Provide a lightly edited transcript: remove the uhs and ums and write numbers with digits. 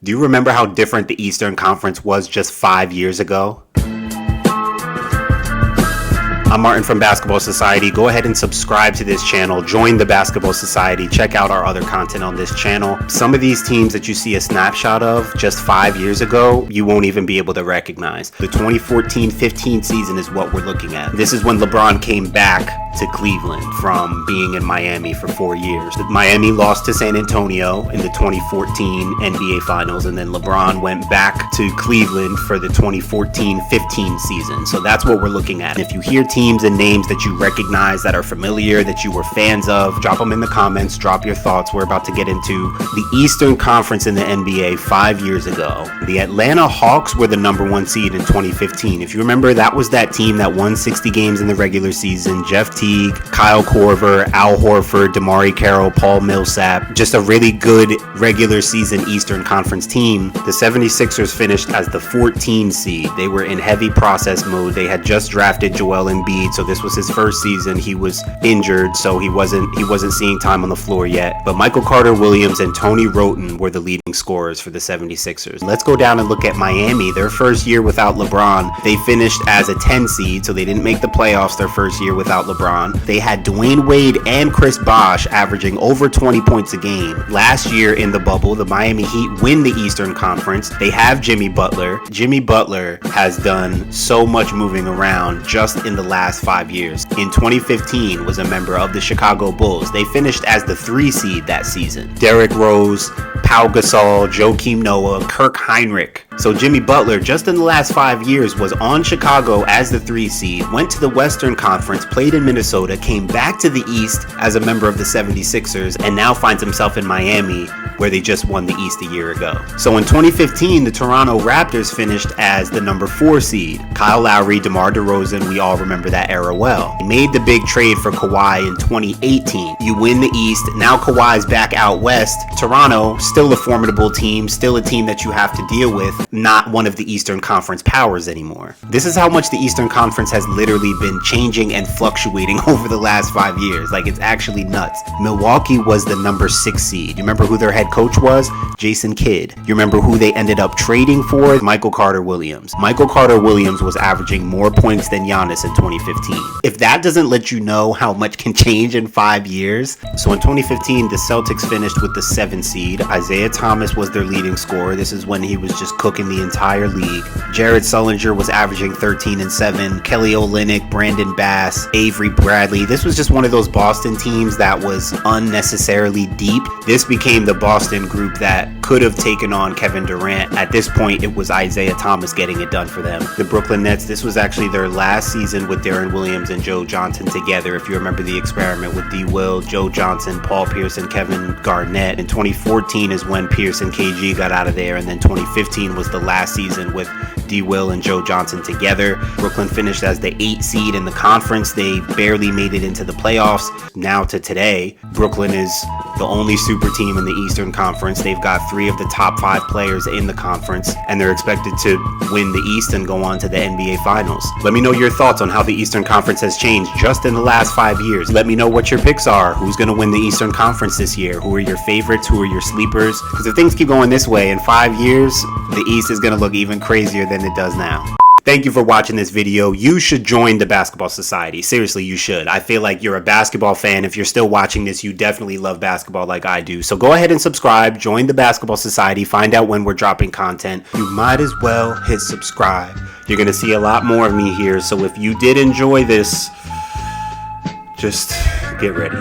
Do you remember how different the Eastern Conference was just 5 years ago? I'm Martin from Basketball Society. Go ahead and subscribe to this channel. Join the Basketball Society. Check out our other content on this channel. Some of these teams that you see a snapshot of just 5 years ago, you won't even be able to recognize. The 2014-15 season is what we're looking at. This is when LeBron came back to Cleveland from being in Miami for 4 years. Miami lost to San Antonio in the 2014 NBA Finals, and then LeBron went back to Cleveland for the 2014-15 season. So that's what we're looking at. If you hear teams and names that you recognize, that are familiar, that you were fans of, drop them in the comments, drop your thoughts. We're about to get into the Eastern Conference in the NBA 5 years ago. The Atlanta Hawks were the number 1 seed in 2015. If you remember, that was that team that won 60 games in the regular season. Jeff Teague, Kyle Korver, Al Horford, DeMarre Carroll, Paul Millsap. Just a really good regular season Eastern Conference team. The 76ers finished as the 14 seed. They were in heavy process mode. They had just drafted Joel Embiid, so this was his first season. He was injured, so he wasn't seeing time on the floor yet. But Michael Carter-Williams and Tony Wroten were the leading scorers for the 76ers. Let's go down and look at Miami. Their first year without LeBron, they finished as a 10 seed, so they didn't make the playoffs their first year without LeBron. They had Dwayne Wade and Chris Bosh averaging over 20 points a game. Last year in the bubble, the Miami Heat win the Eastern Conference. They have Jimmy Butler. Jimmy Butler has done so much moving around just in the last 5 years. In 2015, was a member of the Chicago Bulls. They finished as the 3 seed that season. Derrick Rose, Pau Gasol, Joakim Noah, Kirk Hinrich. So Jimmy Butler, just in the last 5 years, was on Chicago as the 3 seed, went to the Western Conference, played in Minnesota, came back to the East as a member of the 76ers, and now finds himself in Miami, where they just won the East a year ago. So in 2015, the Toronto Raptors finished as the number 4 seed. Kyle Lowry, DeMar DeRozan, we all remember that era well. They made the big trade for Kawhi in 2018. You win the East, now Kawhi's back out west. Toronto, still a formidable team, still a team that you have to deal with, not one of the Eastern Conference powers anymore. This is how much the Eastern Conference has literally been changing and fluctuating over the last 5 years. Like, it's actually nuts. Milwaukee was the number 6 seed. You remember who their head coach was? Jason Kidd. You remember who they ended up trading for? Michael Carter-Williams. Michael Carter-Williams was averaging more points than Giannis in 2015. If that doesn't let you know how much can change in 5 years. So in 2015, the Celtics finished with the 7 seed. Isaiah Thomas was their leading scorer. This is when he was just cooking the entire league. Jared Sullinger was averaging 13 and 7. Kelly Olynyk, Brandon Bass, Avery Bradley. This was just one of those Boston teams that was unnecessarily deep. This became the Boston group that could have taken on Kevin Durant. At this point, it was Isaiah Thomas getting it done for them. The Brooklyn Nets, this was actually their last season with Deron Williams and Joe Johnson together. If you remember the experiment with D. Will, Joe Johnson, Paul Pierce, and Kevin Garnett. In 2014 is when Pierce and KG got out of there, and then 2015 was the last season with D. Will and Joe Johnson together. Brooklyn finished as the 8 seed in the conference. They barely made it into the playoffs. Now to today, Brooklyn is the only super team in the Eastern Conference. They've got 3 of the top 5 players in the conference, and they're expected to win the East and go on to the NBA Finals. Let me know your thoughts on how the Eastern Conference has changed just in the last 5 years. Let me know what your picks are. Who's going to win the Eastern Conference this year? Who are your favorites? Who are your sleepers? Because if things keep going this way, in 5 years, the East is going to look even crazier than it does now. Thank you for watching this video. You should join the Basketball Society. Seriously, you should. I feel like you're a basketball fan. If you're still watching this, you definitely love basketball like I do. So go ahead and subscribe. Join the Basketball Society. Find out when we're dropping content. You might as well hit subscribe. You're going to see a lot more of me here. So if you did enjoy this, just get ready.